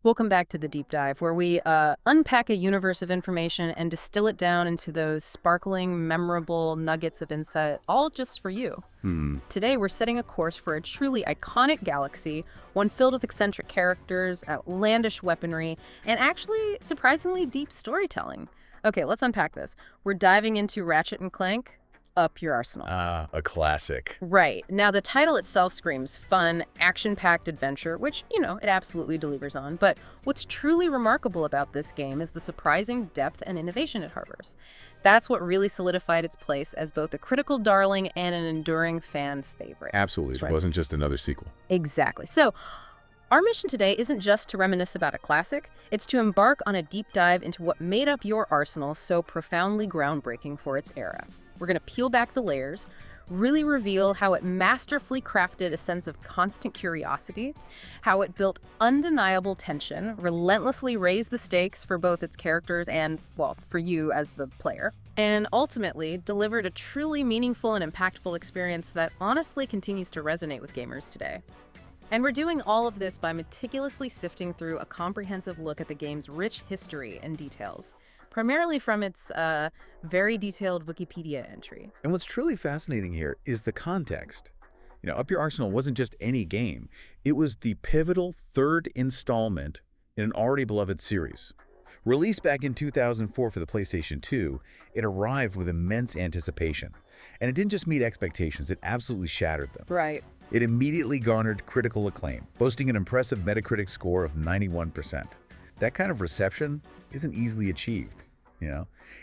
Welcome back to the deep dive, where we unpack a universe of information and distill it down into those sparkling, memorable nuggets of insight, all just for you. Today, we're setting a course for a truly iconic galaxy, one filled with eccentric characters, outlandish weaponry, and actually surprisingly deep storytelling. Okay, let's unpack this. We're diving into Ratchet and Clank, Up Your Arsenal. Ah, a classic. Right. Now, the title itself screams fun, action-packed adventure, which, it absolutely delivers on. But what's truly remarkable about this game is the surprising depth and innovation it harbors. That's what really solidified its place as both a critical darling and an enduring fan favorite. Absolutely. It wasn't just another sequel. Exactly. So, our mission today isn't just to reminisce about a classic, it's to embark on a deep dive into what made Up Your Arsenal so profoundly groundbreaking for its era. We're going to peel back the layers, really reveal how it masterfully crafted a sense of constant curiosity, how it built undeniable tension, relentlessly raised the stakes for both its characters and, well, for you as the player, and ultimately delivered a truly meaningful and impactful experience that honestly continues to resonate with gamers today. And we're doing all of this by meticulously sifting through a comprehensive look at the game's rich history and details, primarily from its very detailed Wikipedia entry. And what's truly fascinating here is the context. Up Your Arsenal wasn't just any game. It was the pivotal third installment in an already beloved series. Released back in 2004 for the PlayStation 2, it arrived with immense anticipation. And it didn't just meet expectations, it absolutely shattered them. Right. It immediately garnered critical acclaim, boasting an impressive Metacritic score of 91%. That kind of reception isn't easily achieved.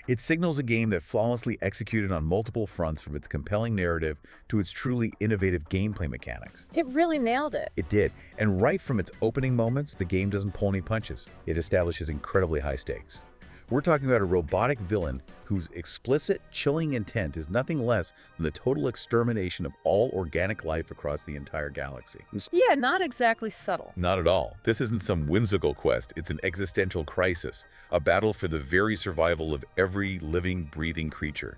It signals a game that flawlessly executed on multiple fronts, from its compelling narrative to its truly innovative gameplay mechanics. It really nailed it. It did, and right from its opening moments, the game doesn't pull any punches. It establishes incredibly high stakes. We're talking about a robotic villain whose explicit, chilling intent is nothing less than the total extermination of all organic life across the entire galaxy. Yeah, not exactly subtle. Not at all. This isn't some whimsical quest. It's an existential crisis, a battle for the very survival of every living, breathing creature.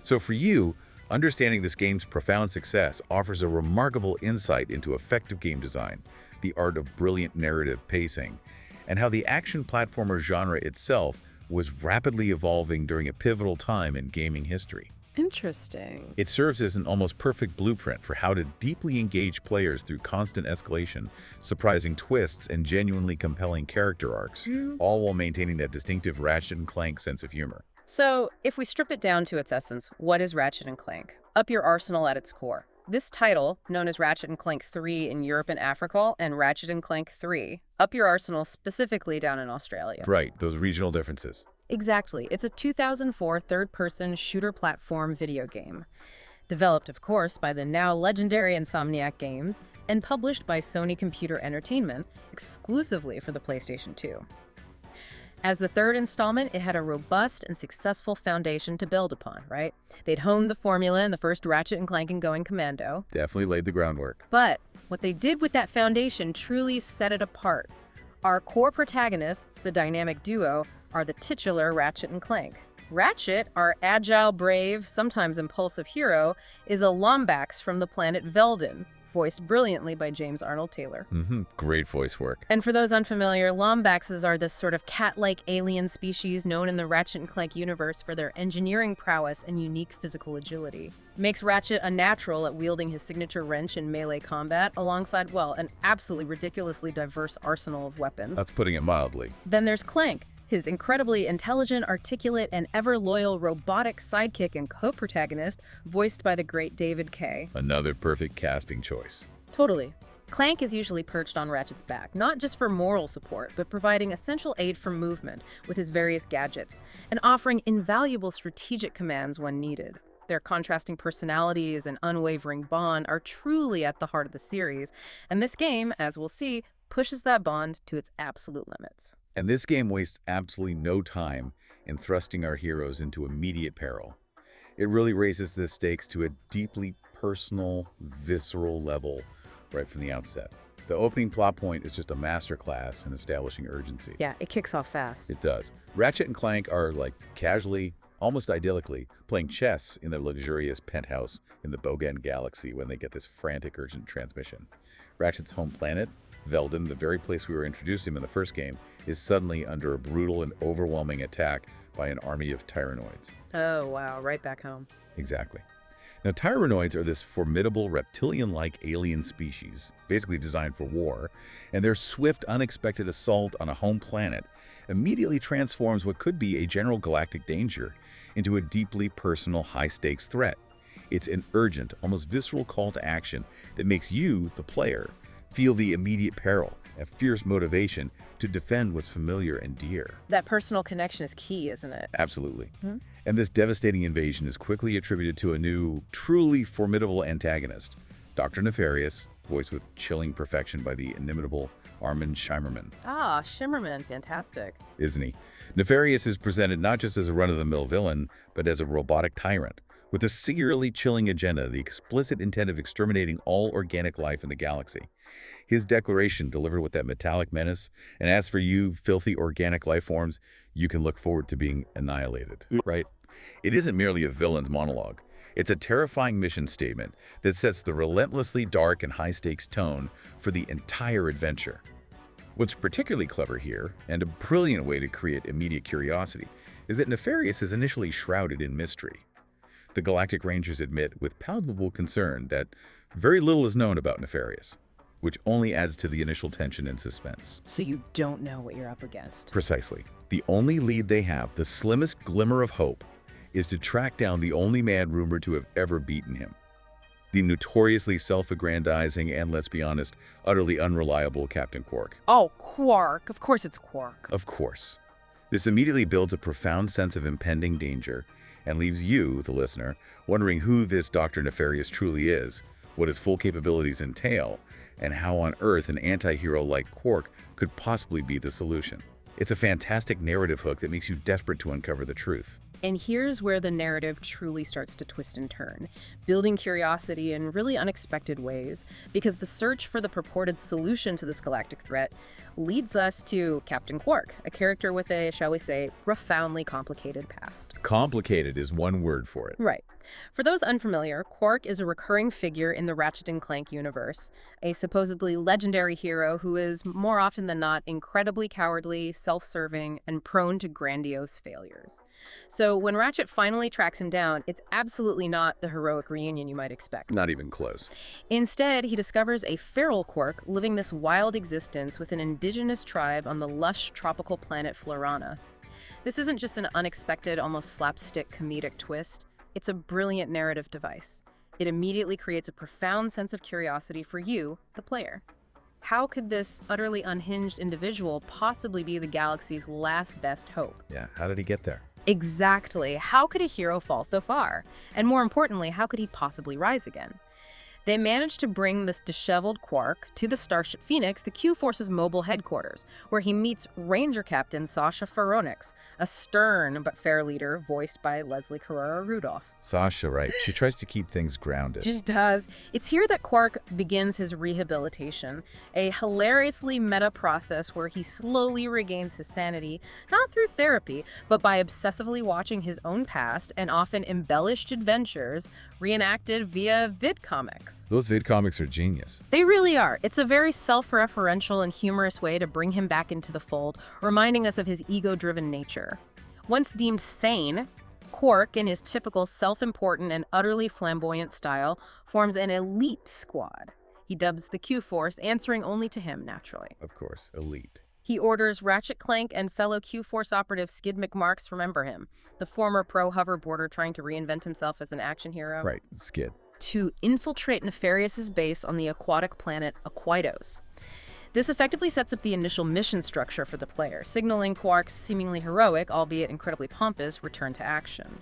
So for you, understanding this game's profound success offers a remarkable insight into effective game design, the art of brilliant narrative pacing, and how the action platformer genre itself was rapidly evolving during a pivotal time in gaming history. Interesting. It serves as an almost perfect blueprint for how to deeply engage players through constant escalation, surprising twists, and genuinely compelling character arcs, all while maintaining that distinctive Ratchet and Clank sense of humor. So, if we strip it down to its essence, what is Ratchet and Clank? Up Your Arsenal at its core. This title, known as Ratchet and Clank 3 in Europe and Africa, and Ratchet and Clank 3, Up Your Arsenal specifically down in Australia. Right, those regional differences. Exactly. It's a 2004 third-person shooter platform video game. Developed, of course, by the now legendary Insomniac Games, and published by Sony Computer Entertainment, exclusively for the PlayStation 2. As the third installment, it had a robust and successful foundation to build upon, right? They'd honed the formula in the first Ratchet and Clank and Going Commando. Definitely laid the groundwork. But what they did with that foundation truly set it apart. Our core protagonists, the dynamic duo, are the titular Ratchet and Clank. Ratchet, our agile, brave, sometimes impulsive hero, is a Lombax from the planet Veldin, voiced brilliantly by James Arnold Taylor. Great voice work. And for those unfamiliar, Lombaxes are this sort of cat-like alien species known in the Ratchet and Clank universe for their engineering prowess and unique physical agility. Makes Ratchet a natural at wielding his signature wrench in melee combat, alongside, well, an absolutely ridiculously diverse arsenal of weapons. That's putting it mildly. Then there's Clank, his incredibly intelligent, articulate, and ever-loyal robotic sidekick and co-protagonist, voiced by the great David Kaye. Another perfect casting choice. Totally. Clank is usually perched on Ratchet's back, not just for moral support, but providing essential aid for movement with his various gadgets, and offering invaluable strategic commands when needed. Their contrasting personalities and unwavering bond are truly at the heart of the series, and this game, as we'll see, pushes that bond to its absolute limits. And this game wastes absolutely no time in thrusting our heroes into immediate peril. It really raises the stakes to a deeply personal, visceral level right from the outset. The opening plot point is just a masterclass in establishing urgency. Yeah, it kicks off fast. It does. Ratchet and Clank are casually, almost idyllically, playing chess in their luxurious penthouse in the Bogan Galaxy when they get this frantic, urgent transmission. Ratchet's home planet, Veldin, the very place we were introduced to him in the first game, is suddenly under a brutal and overwhelming attack by an army of tyrannoids. Oh, wow, right back home. Exactly. Now, tyrannoids are this formidable reptilian-like alien species, basically designed for war, and their swift, unexpected assault on a home planet immediately transforms what could be a general galactic danger into a deeply personal, high-stakes threat. It's an urgent, almost visceral call to action that makes you, the player, feel the immediate peril, a fierce motivation to defend what's familiar and dear. That personal connection is key, isn't it? Absolutely. And this devastating invasion is quickly attributed to a new, truly formidable antagonist, Dr. Nefarious, voiced with chilling perfection by the inimitable Armin Shimerman. Ah, Shimmerman, fantastic. Isn't he? Nefarious is presented not just as a run-of-the-mill villain, but as a robotic tyrant, with a singularly chilling agenda, the explicit intent of exterminating all organic life in the galaxy. His declaration delivered with that metallic menace, and as for you, filthy organic life forms, you can look forward to being annihilated, right? It isn't merely a villain's monologue. It's a terrifying mission statement that sets the relentlessly dark and high-stakes tone for the entire adventure. What's particularly clever here, and a brilliant way to create immediate curiosity, is that Nefarious is initially shrouded in mystery. The Galactic Rangers admit with palpable concern that very little is known about Nefarious, which only adds to the initial tension and suspense. So you don't know what you're up against. Precisely. The only lead they have, the slimmest glimmer of hope, is to track down the only man rumored to have ever beaten him. The notoriously self-aggrandizing and, let's be honest, utterly unreliable Captain Qwark. Oh, Qwark. Of course it's Qwark. Of course. This immediately builds a profound sense of impending danger and leaves you, the listener, wondering who this Dr. Nefarious truly is, what his full capabilities entail, and how on earth an anti-hero like Qwark could possibly be the solution. It's a fantastic narrative hook that makes you desperate to uncover the truth. And here's where the narrative truly starts to twist and turn, building curiosity in really unexpected ways, because the search for the purported solution to this galactic threat leads us to Captain Qwark, a character with a, shall we say, profoundly complicated past. Complicated is one word for it. Right. For those unfamiliar, Qwark is a recurring figure in the Ratchet and Clank universe, a supposedly legendary hero who is, more often than not, incredibly cowardly, self-serving, and prone to grandiose failures. So when Ratchet finally tracks him down, it's absolutely not the heroic reunion you might expect. Not even close. Instead, he discovers a feral Qwark living this wild existence with an indigenous tribe on the lush tropical planet Florana. This isn't just an unexpected, almost slapstick comedic twist. It's a brilliant narrative device. It immediately creates a profound sense of curiosity for you, the player. How could this utterly unhinged individual possibly be the galaxy's last best hope? Yeah, how did he get there? Exactly. How could a hero fall so far? And more importantly, how could he possibly rise again? They managed to bring this disheveled Qwark to the Starship Phoenix, the Q-Force's mobile headquarters, where he meets Ranger Captain Sasha Faronix, a stern but fair leader voiced by Leslie Carrera-Rudolph. Sasha, right? She tries to keep things grounded. Just does. It's here that Qwark begins his rehabilitation, a hilariously meta process where he slowly regains his sanity, not through therapy, but by obsessively watching his own past and often embellished adventures reenacted via vidcomics. Those vidcomics are genius. They really are. It's a very self-referential and humorous way to bring him back into the fold, reminding us of his ego-driven nature. Once deemed sane, Qwark, in his typical self-important and utterly flamboyant style, forms an elite squad. He dubs the Q-Force, answering only to him, naturally. Of course, elite. He orders Ratchet Clank and fellow Q-Force operative Skid McMarx, remember him, the former pro-hoverboarder trying to reinvent himself as an action hero. Right, Skid. To infiltrate Nefarious's base on the aquatic planet Aquitos. This effectively sets up the initial mission structure for the player, signaling Qwark's seemingly heroic, albeit incredibly pompous, return to action.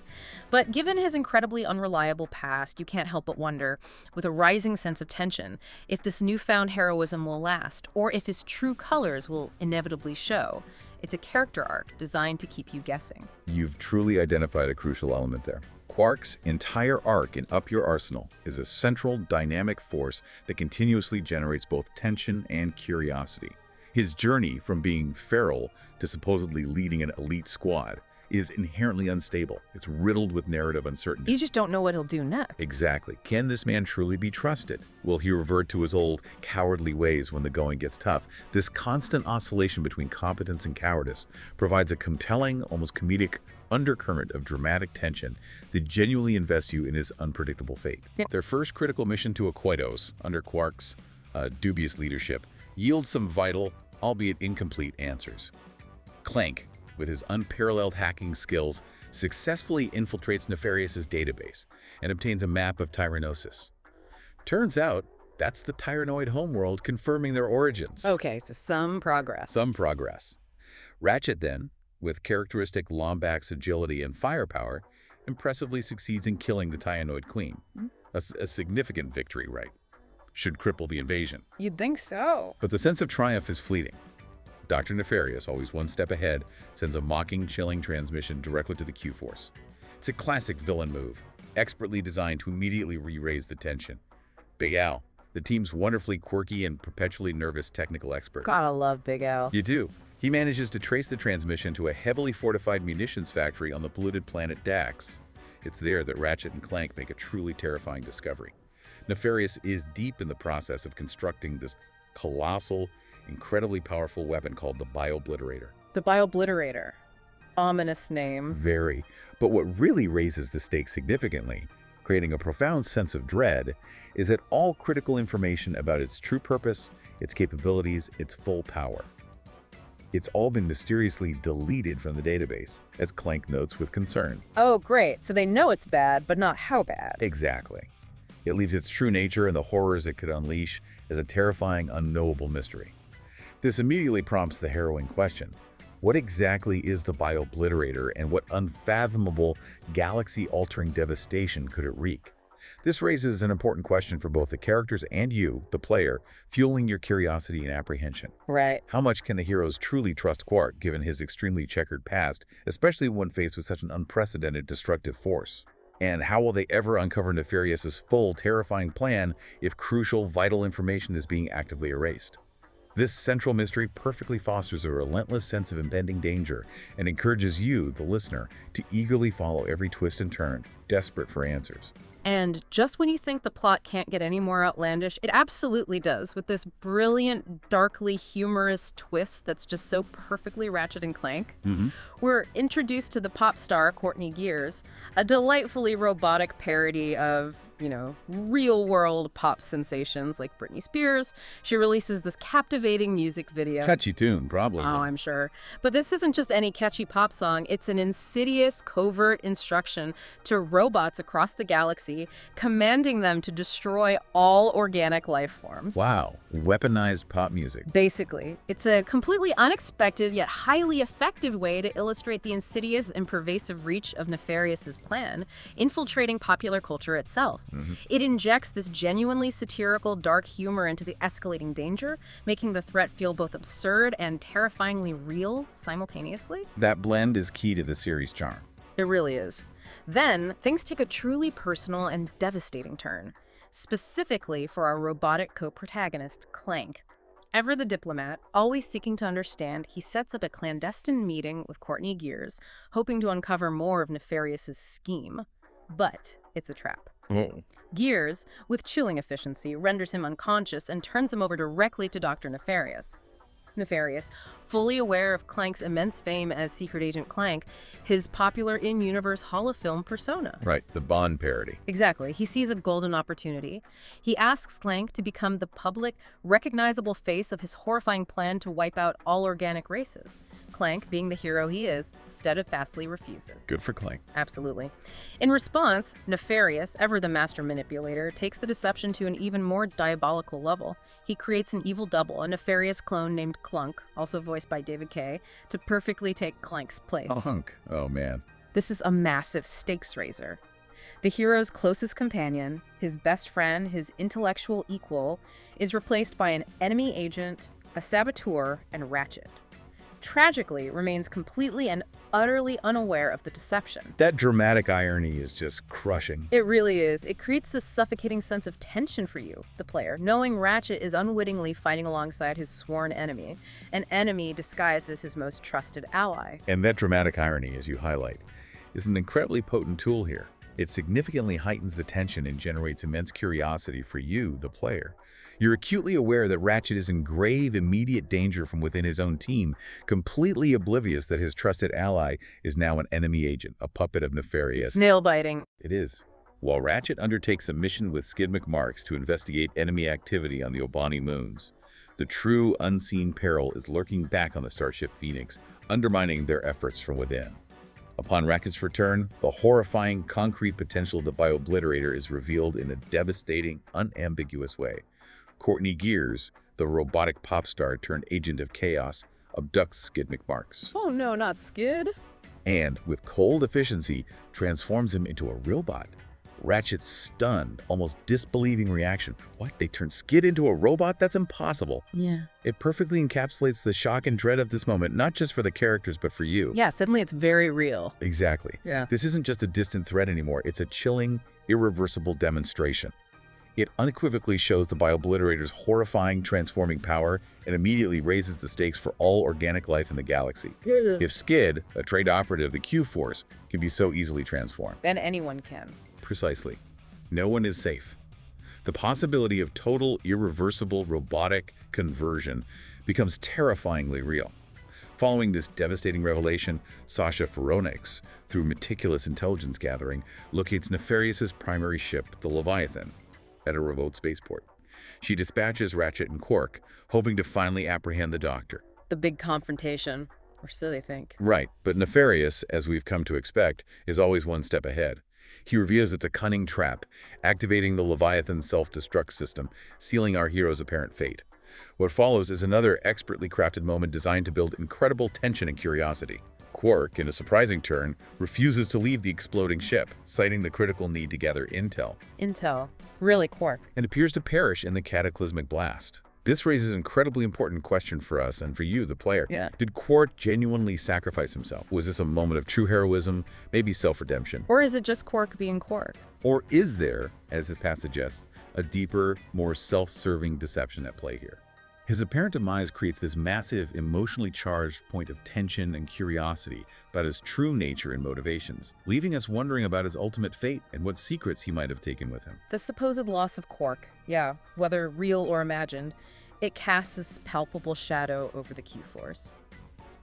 But given his incredibly unreliable past, you can't help but wonder, with a rising sense of tension, if this newfound heroism will last, or if his true colors will inevitably show. It's a character arc designed to keep you guessing. You've truly identified a crucial element there. Qwark's entire arc in Up Your Arsenal is a central, dynamic force that continuously generates both tension and curiosity. His journey from being feral to supposedly leading an elite squad is inherently unstable. It's riddled with narrative uncertainty. You just don't know what he'll do next. Exactly. Can this man truly be trusted? Will he revert to his old cowardly ways when the going gets tough? This constant oscillation between competence and cowardice provides a compelling, almost comedic undercurrent of dramatic tension that genuinely invests you in his unpredictable fate. Yep. Their first critical mission to Aquaidos, under Qwark's dubious leadership, yields some vital, albeit incomplete, answers. Clank, with his unparalleled hacking skills, successfully infiltrates Nefarious's database and obtains a map of Tyrannosis. Turns out, that's the Tyrannoid homeworld confirming their origins. Okay, so some progress. Some progress. Ratchet then, with characteristic Lombax agility and firepower, impressively succeeds in killing the Tyrannoid queen. A significant victory, right? Should cripple the invasion. You'd think so. But the sense of triumph is fleeting. Dr. Nefarious, always one step ahead, sends a mocking, chilling transmission directly to the Q-Force. It's a classic villain move, expertly designed to immediately re-raise the tension. Big Al, the team's wonderfully quirky and perpetually nervous technical expert. Gotta love Big Al. You do. He manages to trace the transmission to a heavily fortified munitions factory on the polluted planet Dax. It's there that Ratchet and Clank make a truly terrifying discovery. Nefarious is deep in the process of constructing this colossal, incredibly powerful weapon called the Biobliterator. The Biobliterator. Ominous name. Very. But what really raises the stakes significantly, creating a profound sense of dread, is that all critical information about its true purpose, its capabilities, its full power. It's all been mysteriously deleted from the database, as Clank notes with concern. Oh, great. So they know it's bad, but not how bad. Exactly. It leaves its true nature and the horrors it could unleash as a terrifying, unknowable mystery. This immediately prompts the harrowing question: what exactly is the Biobliterator, and what unfathomable, galaxy-altering devastation could it wreak? This raises an important question for both the characters and you, the player, fueling your curiosity and apprehension. Right. How much can the heroes truly trust Qwark, given his extremely checkered past, especially when faced with such an unprecedented destructive force? And how will they ever uncover Nefarious's full, terrifying plan if crucial, vital information is being actively erased? This central mystery perfectly fosters a relentless sense of impending danger and encourages you, the listener, to eagerly follow every twist and turn, desperate for answers. And just when you think the plot can't get any more outlandish, it absolutely does, with this brilliant, darkly humorous twist that's just so perfectly Ratchet and Clank. We're introduced to the pop star Courtney Gears, a delightfully robotic parody of, real-world pop sensations like Britney Spears. She releases this captivating music video. Catchy tune, probably. Oh, I'm sure. But this isn't just any catchy pop song. It's an insidious, covert instruction to robots across the galaxy, commanding them to destroy all organic life forms. Wow. Weaponized pop music. Basically, it's a completely unexpected yet highly effective way to illustrate the insidious and pervasive reach of Nefarious's plan, infiltrating popular culture itself. It injects this genuinely satirical, dark humor into the escalating danger, making the threat feel both absurd and terrifyingly real simultaneously. That blend is key to the series' charm. It really is. Then, things take a truly personal and devastating turn, specifically for our robotic co-protagonist, Clank. Ever the diplomat, always seeking to understand, he sets up a clandestine meeting with Courtney Gears, hoping to uncover more of Nefarious's scheme. But it's a trap. Gears, with chilling efficiency, renders him unconscious and turns him over directly to Dr. Nefarious. Nefarious, fully aware of Clank's immense fame as Secret Agent Clank, his popular in-universe holofilm persona. Right, the Bond parody. Exactly. He sees a golden opportunity. He asks Clank to become the public, recognizable face of his horrifying plan to wipe out all organic races. Clank, being the hero he is, steadfastly refuses. Good for Clank. Absolutely. In response, Nefarious, ever the master manipulator, takes the deception to an even more diabolical level. He creates an evil double, a nefarious clone named Clunk, also voiced by David Kaye, to perfectly take Clank's place. Hunk. Oh, man. This is a massive stakes raiser. The hero's closest companion, his best friend, his intellectual equal, is replaced by an enemy agent, a saboteur, and Ratchet. Tragically, remains completely and utterly unaware of the deception. That dramatic irony is just crushing. It really is. It creates this suffocating sense of tension for you, the player, knowing Ratchet is unwittingly fighting alongside his sworn enemy, an enemy disguised as his most trusted ally. And that dramatic irony, as you highlight, is an incredibly potent tool here. It significantly heightens the tension and generates immense curiosity for you, the player. You're acutely aware that Ratchet is in grave, immediate danger from within his own team, completely oblivious that his trusted ally is now an enemy agent, a puppet of Nefarious. It's nail-biting. It is. While Ratchet undertakes a mission with Skidmic Marks to investigate enemy activity on the Obani moons, the true unseen peril is lurking back on the starship Phoenix, undermining their efforts from within. Upon Ratchet's return, the horrifying, concrete potential of the Bio-Obliterator is revealed in a devastating, unambiguous way. Courtney Gears, the robotic pop star turned agent of chaos, abducts Skidmic Marks. Oh no, not Skid. And, with cold efficiency, transforms him into a robot. Ratchet's stunned, almost disbelieving reaction. What? They turned Skid into a robot? That's impossible. Yeah. It perfectly encapsulates the shock and dread of this moment, not just for the characters, but for you. Yeah, suddenly it's very real. Exactly. Yeah. This isn't just a distant threat anymore. It's a chilling, irreversible demonstration. It unequivocally shows the Bio-Obliterator's horrifying, transforming power and immediately raises the stakes for all organic life in the galaxy. If Skid, a trade operative of the Q-Force, can be so easily transformed. Then anyone can. Precisely. No one is safe. The possibility of total, irreversible, robotic conversion becomes terrifyingly real. Following this devastating revelation, Sasha Phoronix, through meticulous intelligence gathering, locates Nefarious's primary ship, the Leviathan, at a remote spaceport. She dispatches Ratchet and Qwark, hoping to finally apprehend the Doctor. The big confrontation, or so they think. Right, but Nefarious, as we've come to expect, is always one step ahead. He reveals it's a cunning trap, activating the Leviathan's self-destruct system, sealing our hero's apparent fate. What follows is another expertly crafted moment designed to build incredible tension and curiosity. Qwark, in a surprising turn, refuses to leave the exploding ship, citing the critical need to gather intel. Intel. Really, Qwark. And appears to perish in the cataclysmic blast. This raises an incredibly important question for us and for you, the player. Yeah. Did Qwark genuinely sacrifice himself? Was this a moment of true heroism, maybe self-redemption? Or is it just Qwark being Qwark? Or is there, as his past suggests, a deeper, more self-serving deception at play here? His apparent demise creates this massive, emotionally charged point of tension and curiosity about his true nature and motivations, leaving us wondering about his ultimate fate and what secrets he might have taken with him. The supposed loss of Qwark, yeah, whether real or imagined, it casts this palpable shadow over the Q-Force.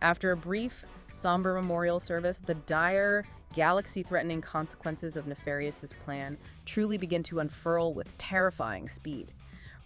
After a brief, somber memorial service, the dire, galaxy-threatening consequences of Nefarious's plan truly begin to unfurl with terrifying speed.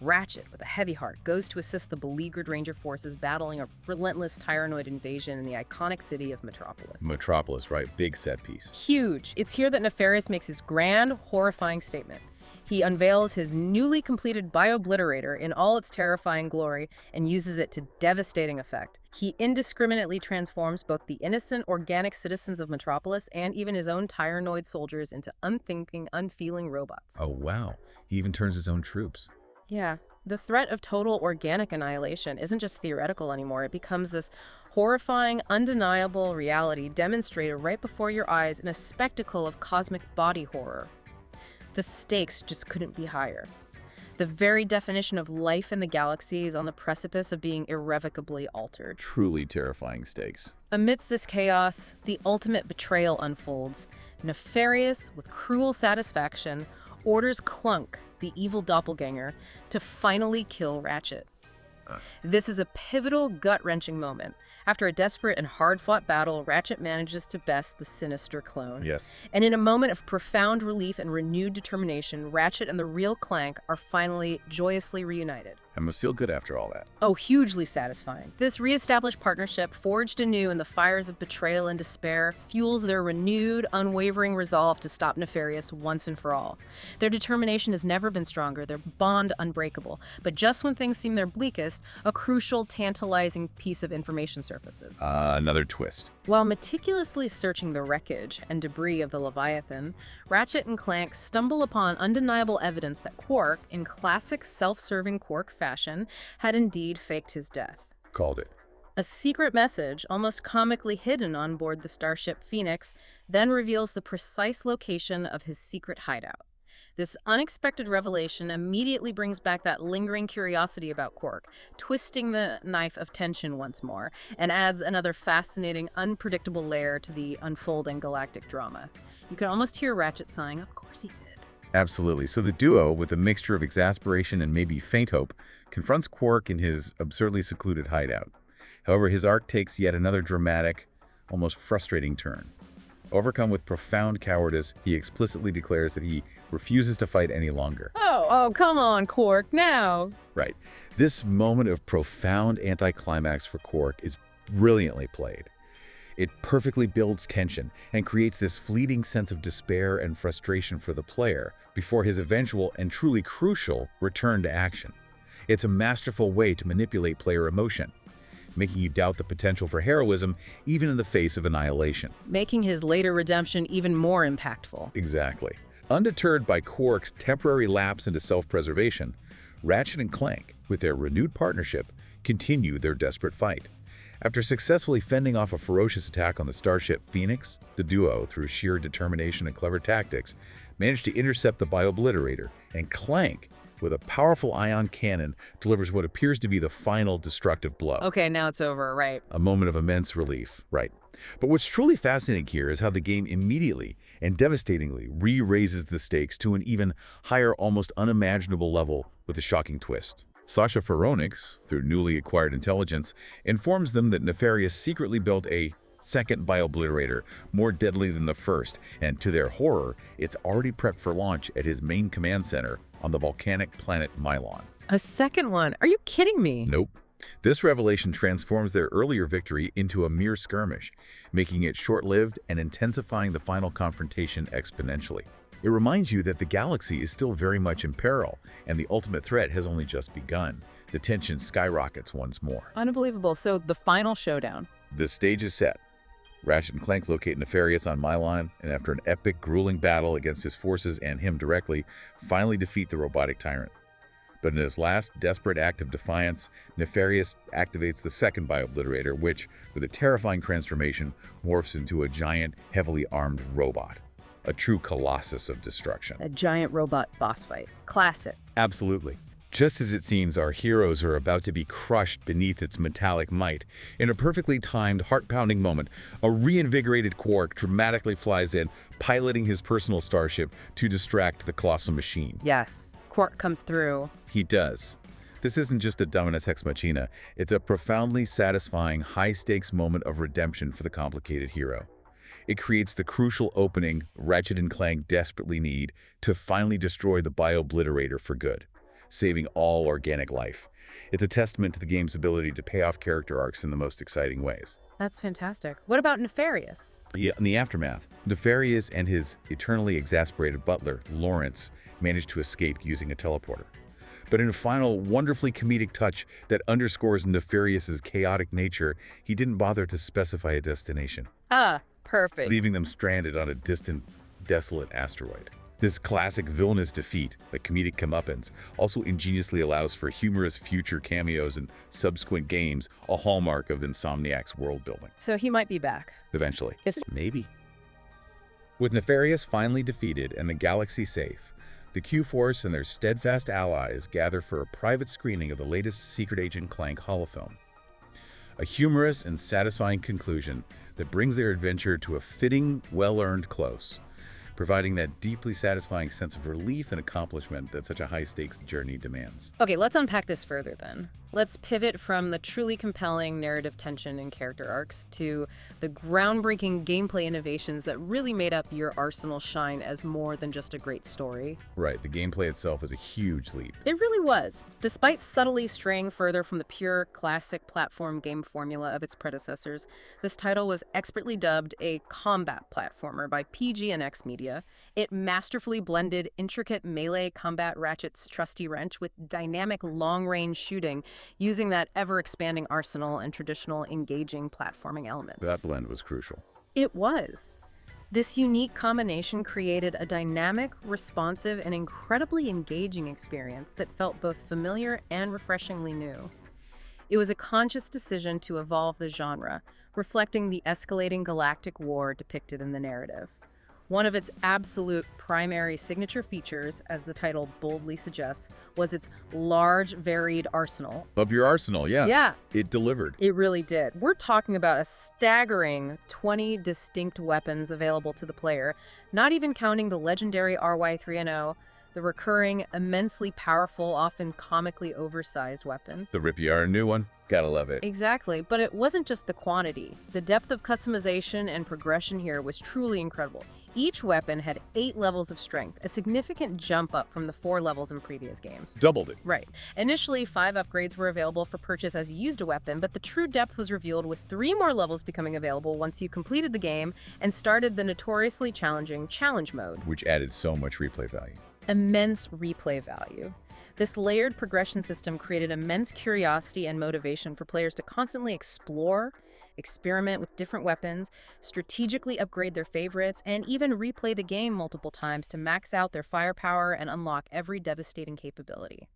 Ratchet, with a heavy heart, goes to assist the beleaguered Ranger forces battling a relentless Tyrannoid invasion in the iconic city of Metropolis. Metropolis, right? Big set piece. Huge. It's here that Nefarious makes his grand, horrifying statement. He unveils his newly completed Bio-Obliterator in all its terrifying glory and uses it to devastating effect. He indiscriminately transforms both the innocent, organic citizens of Metropolis and even his own Tyrannoid soldiers into unthinking, unfeeling robots. Oh, wow. He even turns his own troops. Yeah, the threat of total organic annihilation isn't just theoretical anymore. It becomes this horrifying, undeniable reality demonstrated right before your eyes in a spectacle of cosmic body horror. The stakes just couldn't be higher. The very definition of life in the galaxy is on the precipice of being irrevocably altered. Truly terrifying stakes. Amidst this chaos, the ultimate betrayal unfolds. Nefarious, with cruel satisfaction, orders Clank, the evil doppelganger, to finally kill Ratchet. This is a pivotal, gut-wrenching moment. After a desperate and hard-fought battle, Ratchet manages to best the sinister clone. Yes. And in a moment of profound relief and renewed determination, Ratchet and the real Clank are finally joyously reunited. I must feel good after all that. Oh, hugely satisfying. This re-established partnership, forged anew in the fires of betrayal and despair, fuels their renewed, unwavering resolve to stop Nefarious once and for all. Their determination has never been stronger, their bond unbreakable. But just when things seem their bleakest, a crucial, tantalizing piece of information surfaces. Another twist. While meticulously searching the wreckage and debris of the Leviathan, Ratchet and Clank stumble upon undeniable evidence that Qwark, in classic self-serving Qwark fashion, had indeed faked his death. Called it. A secret message, almost comically hidden on board the starship Phoenix, then reveals the precise location of his secret hideout. This unexpected revelation immediately brings back that lingering curiosity about Qwark, twisting the knife of tension once more, and adds another fascinating, unpredictable layer to the unfolding galactic drama. You can almost hear Ratchet sighing, "Of course he did." Absolutely. So the duo, with a mixture of exasperation and maybe faint hope, confronts Quark in his absurdly secluded hideout. However, his arc takes yet another dramatic, almost frustrating turn. Overcome with profound cowardice, he explicitly declares that he refuses to fight any longer. Oh, come on, Qwark, now! Right. This moment of profound anticlimax for Quark is brilliantly played. It perfectly builds tension and creates this fleeting sense of despair and frustration for the player before his eventual and truly crucial return to action. It's a masterful way to manipulate player emotion, making you doubt the potential for heroism even in the face of annihilation. Making his later redemption even more impactful. Exactly. Undeterred by Quark's temporary lapse into self-preservation, Ratchet and Clank, with their renewed partnership, continue their desperate fight. After successfully fending off a ferocious attack on the starship Phoenix, the duo, through sheer determination and clever tactics, managed to intercept the Biobliterator, and Clank, with a powerful ion cannon, delivers what appears to be the final destructive blow. Okay, now it's over, right? A moment of immense relief, right. But what's truly fascinating here is how the game immediately and devastatingly re-raises the stakes to an even higher, almost unimaginable level with a shocking twist. Sasha Phoronix, through newly acquired intelligence, informs them that Nefarious secretly built a second Biobliterator, more deadly than the first, and to their horror, it's already prepped for launch at his main command center on the volcanic planet Mylon. A second one? Are you kidding me? Nope. This revelation transforms their earlier victory into a mere skirmish, making it short-lived and intensifying the final confrontation exponentially. It reminds you that the galaxy is still very much in peril, and the ultimate threat has only just begun. The tension skyrockets once more. Unbelievable. So the final showdown. The stage is set. Ratchet and Clank locate Nefarious on Mylon, and after an epic, grueling battle against his forces and him directly, finally defeat the robotic tyrant. But in his last desperate act of defiance, Nefarious activates the second Biobliterator, which, with a terrifying transformation, morphs into a giant, heavily armed robot. A true colossus of destruction. A giant robot boss fight. Classic. Absolutely. Just as it seems our heroes are about to be crushed beneath its metallic might, in a perfectly timed, heart-pounding moment, a reinvigorated Qwark dramatically flies in, piloting his personal starship to distract the colossal machine. Yes. Qwark comes through. He does. This isn't just a Dominus Ex Machina, it's a profoundly satisfying, high-stakes moment of redemption for the complicated hero. It creates the crucial opening Ratchet and Clank desperately need to finally destroy the Biobliterator for good, saving all organic life. It's a testament to the game's ability to pay off character arcs in the most exciting ways. That's fantastic. What about Nefarious? Yeah, in the aftermath, Nefarious and his eternally exasperated butler, Lawrence, managed to escape using a teleporter. But in a final, wonderfully comedic touch that underscores Nefarious's chaotic nature, he didn't bother to specify a destination. Ah, perfect. Leaving them stranded on a distant, desolate asteroid. This classic villainous defeat, the comedic comeuppance, also ingeniously allows for humorous future cameos in subsequent games, a hallmark of Insomniac's world building. So he might be back. Eventually. Yes. Maybe. With Nefarious finally defeated and the galaxy safe, the Q-Force and their steadfast allies gather for a private screening of the latest Secret Agent Clank holofilm. A humorous and satisfying conclusion that brings their adventure to a fitting, well-earned close, providing that deeply satisfying sense of relief and accomplishment that such a high-stakes journey demands. Okay, let's unpack this further then. Let's pivot from the truly compelling narrative tension and character arcs to the groundbreaking gameplay innovations that really made up your Arsenal shine as more than just a great story. Right, the gameplay itself is a huge leap. It really was. Despite subtly straying further from the pure classic platform game formula of its predecessors, this title was expertly dubbed a combat platformer by PG&X Media. It masterfully blended intricate melee combat Ratchet's trusty wrench with dynamic long-range shooting, using that ever-expanding arsenal and traditional engaging platforming elements. That blend was crucial. It was. This unique combination created a dynamic, responsive, and incredibly engaging experience that felt both familiar and refreshingly new. It was a conscious decision to evolve the genre, reflecting the escalating galactic war depicted in the narrative. One of its absolute primary signature features, as the title boldly suggests, was its large, varied arsenal. Up your arsenal, yeah. Yeah, It delivered. it really did. We're talking about a staggering 20 distinct weapons available to the player, not even counting the legendary RY-3NO, the recurring, immensely powerful, often comically oversized weapon. The Ripiar, new one. Gotta love it. Exactly, but it wasn't just the quantity. The depth of customization and progression here was truly incredible. Each weapon had 8 levels of strength, a significant jump up from the 4 levels in previous games. Doubled it. Right. Initially, 5 upgrades were available for purchase as you used a weapon, but the true depth was revealed with 3 more levels becoming available once you completed the game and started the notoriously challenging challenge mode. Which added so much replay value. Immense replay value. This layered progression system created immense curiosity and motivation for players to constantly explore, experiment with different weapons, strategically upgrade their favorites, and even replay the game multiple times to max out their firepower and unlock every devastating capability.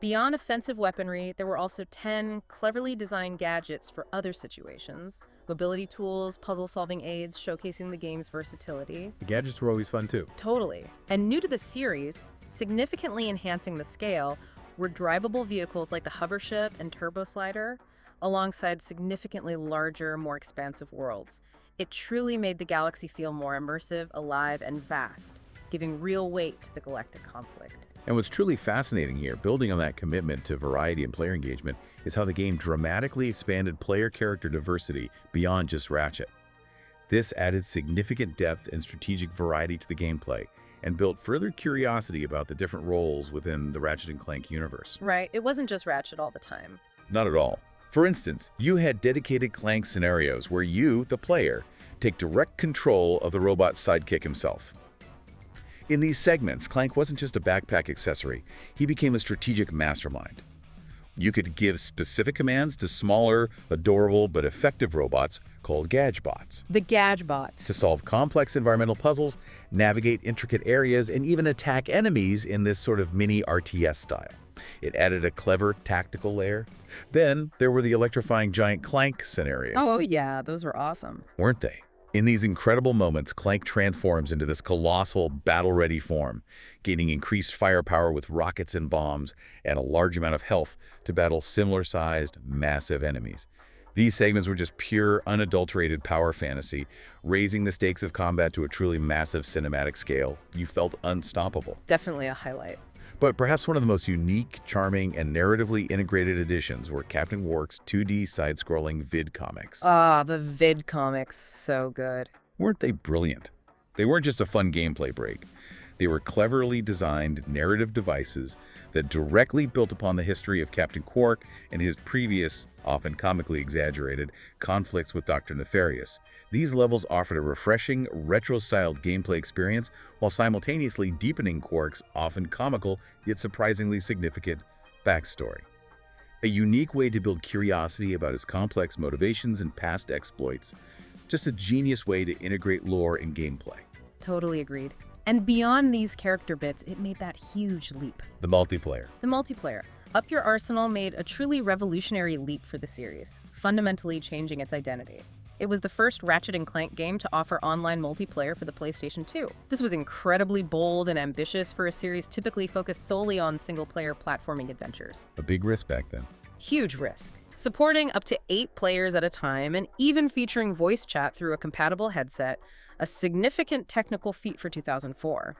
Beyond offensive weaponry, there were also 10 cleverly designed gadgets for other situations. Mobility tools, puzzle-solving aids, showcasing the game's versatility. The gadgets were always fun too. Totally. And new to the series, significantly enhancing the scale, were drivable vehicles like the hover ship and turbo slider, alongside significantly larger, more expansive worlds. It truly made the galaxy feel more immersive, alive, and vast, giving real weight to the galactic conflict. And what's truly fascinating here, building on that commitment to variety and player engagement, is how the game dramatically expanded player character diversity beyond just Ratchet. This added significant depth and strategic variety to the gameplay, and built further curiosity about the different roles within the Ratchet & Clank universe. Right, it wasn't just Ratchet all the time. Not at all. For instance, you had dedicated Clank scenarios where you, the player, take direct control of the robot's sidekick himself. In these segments, Clank wasn't just a backpack accessory, he became a strategic mastermind. You could give specific commands to smaller, adorable, but effective robots called Gadgebots. The Gadgebots. To solve complex environmental puzzles, navigate intricate areas, and even attack enemies in this sort of mini RTS style. It added a clever tactical layer. Then there were the electrifying giant Clank scenarios. Oh yeah, those were awesome. Weren't they? In these incredible moments, Clank transforms into this colossal, battle-ready form, gaining increased firepower with rockets and bombs, and a large amount of health to battle similar-sized, massive enemies. These segments were just pure, unadulterated power fantasy, raising the stakes of combat to a truly massive cinematic scale. You felt unstoppable. Definitely a highlight. But perhaps one of the most unique, charming, and narratively integrated additions were Captain Qwark's 2D side-scrolling vid comics. Ah, the vid comics, so good. Weren't they brilliant? They weren't just a fun gameplay break. They were cleverly designed narrative devices that directly built upon the history of Captain Qwark and his previous, often comically exaggerated, conflicts with Dr. Nefarious. These levels offered a refreshing, retro-styled gameplay experience while simultaneously deepening Qwark's often comical yet surprisingly significant backstory. A unique way to build curiosity about his complex motivations and past exploits. Just a genius way to integrate lore and gameplay. Totally agreed. And beyond these character bits, it made that huge leap. The multiplayer. The multiplayer. Up Your Arsenal made a truly revolutionary leap for the series, fundamentally changing its identity. It was the first Ratchet & Clank game to offer online multiplayer for the PlayStation 2. This was incredibly bold and ambitious for a series typically focused solely on single-player platforming adventures. A big risk back then. Huge risk. Supporting up to 8 players at a time and even featuring voice chat through a compatible headset, a significant technical feat for 2004.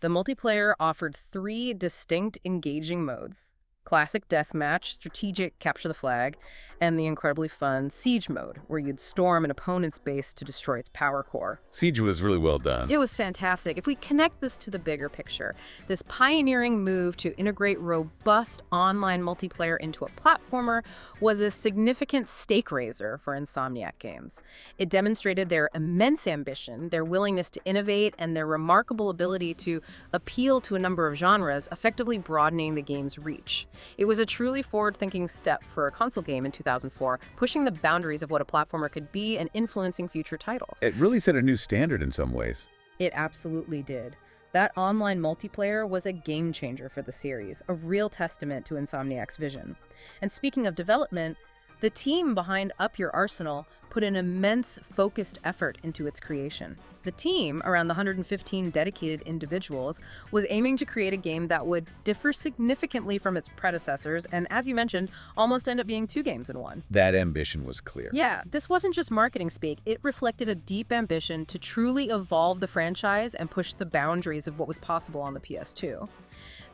The multiplayer offered 3 distinct engaging modes: Classic Deathmatch, Strategic Capture the Flag, and the incredibly fun Siege mode, where you'd storm an opponent's base to destroy its power core. Siege was really well done. It was fantastic. If we connect this to the bigger picture, this pioneering move to integrate robust online multiplayer into a platformer was a significant stake raiser for Insomniac Games. It demonstrated their immense ambition, their willingness to innovate, and their remarkable ability to appeal to a number of genres, effectively broadening the game's reach. It was a truly forward-thinking step for a console game in 2004, pushing the boundaries of what a platformer could be and influencing future titles. It really set a new standard in some ways. It absolutely did. That online multiplayer was a game changer for the series, a real testament to Insomniac's vision. And speaking of development, the team behind Up Your Arsenal put an immense, focused effort into its creation. The team, around the 115 dedicated individuals, was aiming to create a game that would differ significantly from its predecessors, and as you mentioned, almost end up being 2 games in one. That ambition was clear. Yeah, this wasn't just marketing speak. It reflected a deep ambition to truly evolve the franchise and push the boundaries of what was possible on the PS2.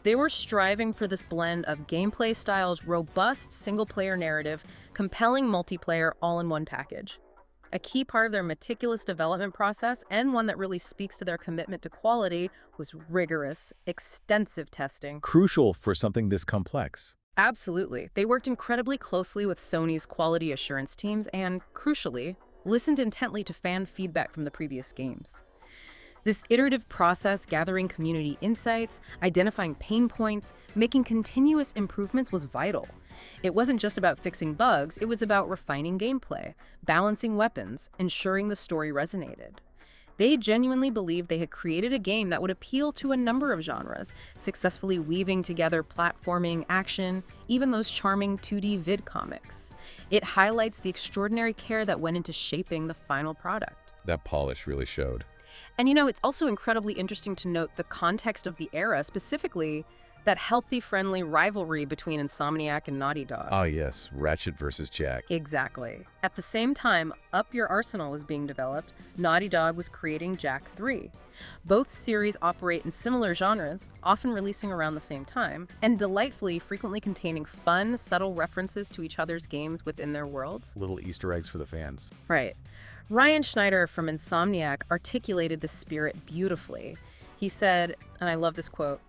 They were striving for this blend of gameplay styles, robust single-player narrative, compelling multiplayer all in one package. A key part of their meticulous development process, and one that really speaks to their commitment to quality, was rigorous, extensive testing. Crucial for something this complex. Absolutely. They worked incredibly closely with Sony's quality assurance teams and, crucially, listened intently to fan feedback from the previous games. This iterative process, gathering community insights, identifying pain points, making continuous improvements was vital. It wasn't just about fixing bugs, it was about refining gameplay, balancing weapons, ensuring the story resonated. They genuinely believed they had created a game that would appeal to a number of genres, successfully weaving together platforming, action, even those charming 2D vid comics. It highlights the extraordinary care that went into shaping the final product. That polish really showed. And it's also incredibly interesting to note the context of the era, specifically that healthy, friendly rivalry between Insomniac and Naughty Dog. Ah, yes, Ratchet versus Jak. Exactly. At the same time Up Your Arsenal was being developed, Naughty Dog was creating Jak 3. Both series operate in similar genres, often releasing around the same time, and delightfully frequently containing fun, subtle references to each other's games within their worlds. Little Easter eggs for the fans. Right. Ryan Schneider from Insomniac articulated the spirit beautifully. He said, and I love this quote,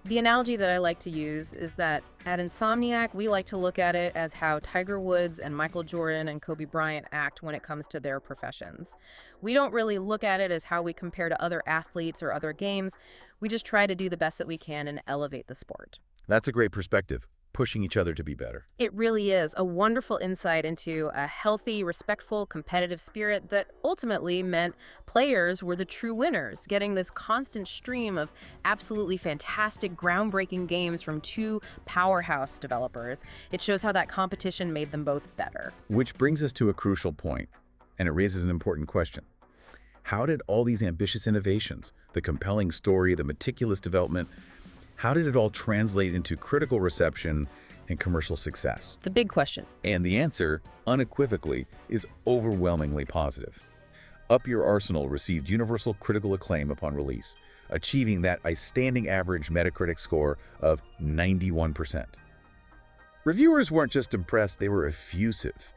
"The analogy that I like to use is that at Insomniac, we like to look at it as how Tiger Woods and Michael Jordan and Kobe Bryant act when it comes to their professions. We don't really look at it as how we compare to other athletes or other games. We just try to do the best that we can and elevate the sport." That's a great perspective, pushing each other to be better. It really is a wonderful insight into a healthy, respectful, competitive spirit that ultimately meant players were the true winners, getting this constant stream of absolutely fantastic, groundbreaking games from 2 powerhouse developers. It shows how that competition made them both better. Which brings us to a crucial point, and it raises an important question. How did all these ambitious innovations, the compelling story, the meticulous development, how did it all translate into critical reception and commercial success? The big question. And the answer, unequivocally, is overwhelmingly positive. Up Your Arsenal received universal critical acclaim upon release, achieving that outstanding average Metacritic score of 91%. Reviewers weren't just impressed, they were effusive.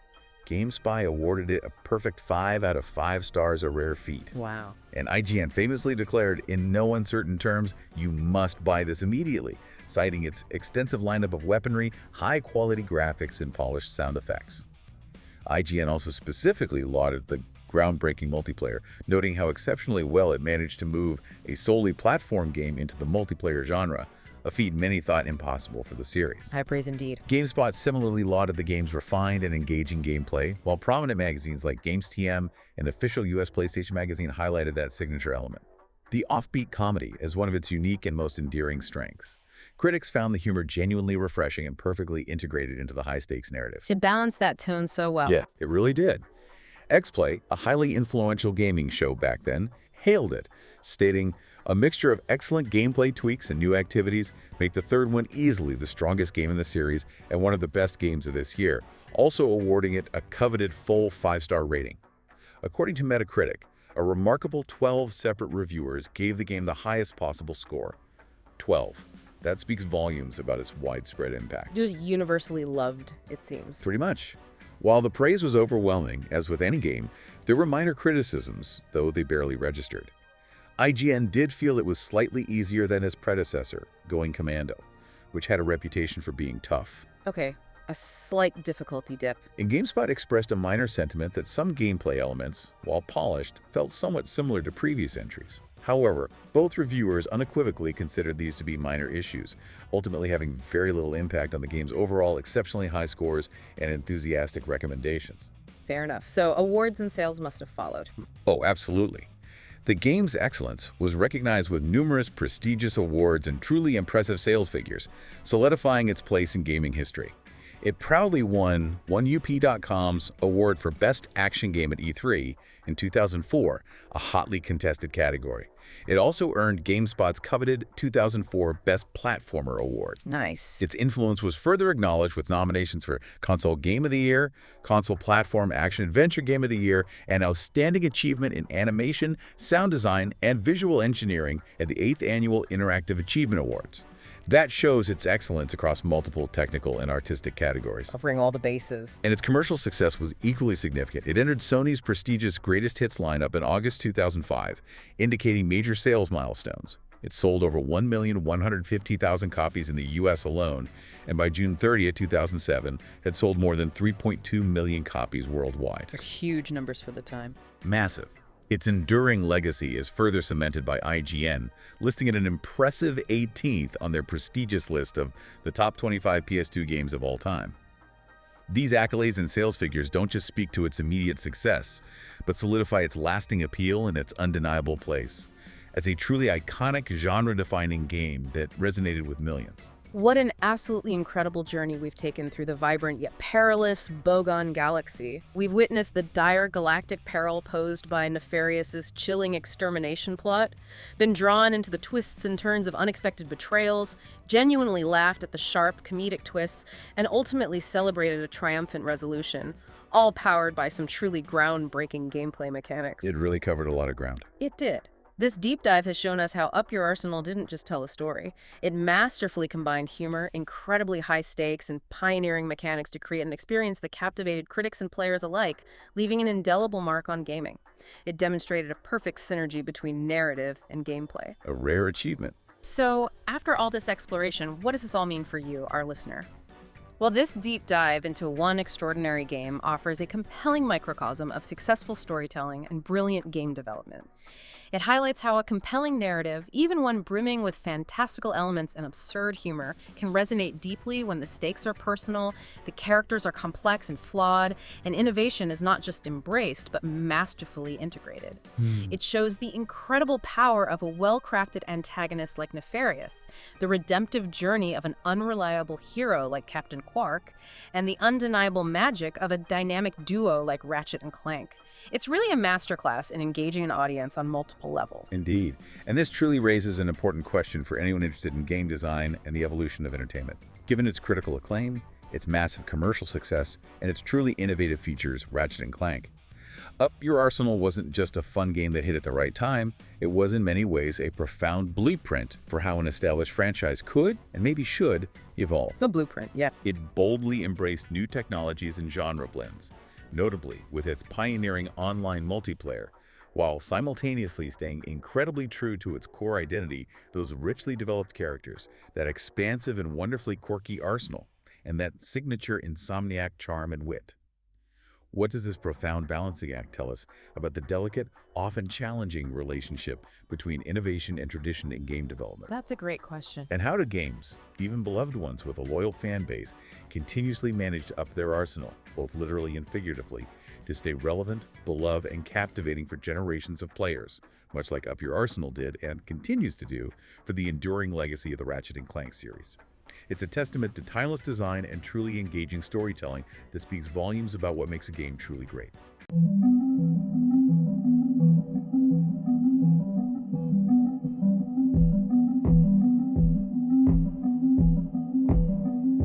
GameSpy awarded it a perfect 5 out of 5 stars, a rare feat. Wow. And IGN famously declared, in no uncertain terms, you must buy this immediately, citing its extensive lineup of weaponry, high-quality graphics, and polished sound effects. IGN also specifically lauded the groundbreaking multiplayer, noting how exceptionally well it managed to move a solely platform game into the multiplayer genre, a feat many thought impossible for the series. High praise indeed. GameSpot similarly lauded the game's refined and engaging gameplay, while prominent magazines like GamesTM and official US PlayStation Magazine highlighted that signature element. The offbeat comedy is one of its unique and most endearing strengths. Critics found the humor genuinely refreshing and perfectly integrated into the high-stakes narrative. It balanced that tone so well. Yeah, it really did. XPlay, a highly influential gaming show back then, hailed it, stating, "A mixture of excellent gameplay tweaks and new activities make the third one easily the strongest game in the series and one of the best games of this year," also awarding it a coveted full 5-star rating. According to Metacritic, a remarkable 12 separate reviewers gave the game the highest possible score. 12. That speaks volumes about its widespread impact. Just universally loved, it seems. Pretty much. While the praise was overwhelming, as with any game, there were minor criticisms, though they barely registered. IGN did feel it was slightly easier than its predecessor, Going Commando, which had a reputation for being tough. Okay, a slight difficulty dip. And GameSpot expressed a minor sentiment that some gameplay elements, while polished, felt somewhat similar to previous entries. However, both reviewers unequivocally considered these to be minor issues, ultimately having very little impact on the game's overall exceptionally high scores and enthusiastic recommendations. Fair enough. So awards and sales must have followed. Oh, absolutely. The game's excellence was recognized with numerous prestigious awards and truly impressive sales figures, solidifying its place in gaming history. It proudly won OneUP.com's award for Best Action Game at E3 in 2004, a hotly contested category. It also earned GameSpot's coveted 2004 Best Platformer award. Nice. Its influence was further acknowledged with nominations for Console Game of the Year, Console Platform Action Adventure Game of the Year, and Outstanding Achievement in Animation, Sound Design, and Visual Engineering at the 8th Annual Interactive Achievement Awards. That shows its excellence across multiple technical and artistic categories. Covering all the bases. And its commercial success was equally significant. It entered Sony's prestigious Greatest Hits lineup in August 2005, indicating major sales milestones. It sold over 1,150,000 copies in the US alone, and by June 30, 2007, had sold more than 3.2 million copies worldwide. They're huge numbers for the time. Massive. Its enduring legacy is further cemented by IGN, listing it an impressive 18th on their prestigious list of the top 25 PS2 games of all time. These accolades and sales figures don't just speak to its immediate success, but solidify its lasting appeal and its undeniable place as a truly iconic, genre-defining game that resonated with millions. What an absolutely incredible journey we've taken through the vibrant yet perilous Bogon galaxy. We've witnessed the dire galactic peril posed by Nefarious's chilling extermination plot, been drawn into the twists and turns of unexpected betrayals, genuinely laughed at the sharp comedic twists, and ultimately celebrated a triumphant resolution, all powered by some truly groundbreaking gameplay mechanics. It really covered a lot of ground. It did. This deep dive has shown us how Up Your Arsenal didn't just tell a story. It masterfully combined humor, incredibly high stakes, and pioneering mechanics to create an experience that captivated critics and players alike, leaving an indelible mark on gaming. It demonstrated a perfect synergy between narrative and gameplay. A rare achievement. So, after all this exploration, what does this all mean for you, our listener? Well, this deep dive into one extraordinary game offers a compelling microcosm of successful storytelling and brilliant game development. It highlights how a compelling narrative, even one brimming with fantastical elements and absurd humor, can resonate deeply when the stakes are personal, the characters are complex and flawed, and innovation is not just embraced, but masterfully integrated. It shows the incredible power of a well-crafted antagonist like Nefarious, the redemptive journey of an unreliable hero like Captain Qwark, and the undeniable magic of a dynamic duo like Ratchet and Clank. It's really a masterclass in engaging an audience on multiple levels. Indeed. And this truly raises an important question for anyone interested in game design and the evolution of entertainment. Given its critical acclaim, its massive commercial success, and its truly innovative features, Ratchet & Clank, Up Your Arsenal wasn't just a fun game that hit at the right time, it was in many ways a profound blueprint for how an established franchise could, and maybe should, evolve. The blueprint, yeah. It boldly embraced new technologies and genre blends, notably with its pioneering online multiplayer, while simultaneously staying incredibly true to its core identity, those richly developed characters, that expansive and wonderfully quirky arsenal, and that signature Insomniac charm and wit. What does this profound balancing act tell us about the delicate, often challenging relationship between innovation and tradition in game development? That's a great question. And how do games, even beloved ones with a loyal fan base, continuously manage to up their arsenal, both literally and figuratively, to stay relevant, beloved, and captivating for generations of players, much like Up Your Arsenal did and continues to do for the enduring legacy of the Ratchet & Clank series? It's a testament to timeless design and truly engaging storytelling that speaks volumes about what makes a game truly great.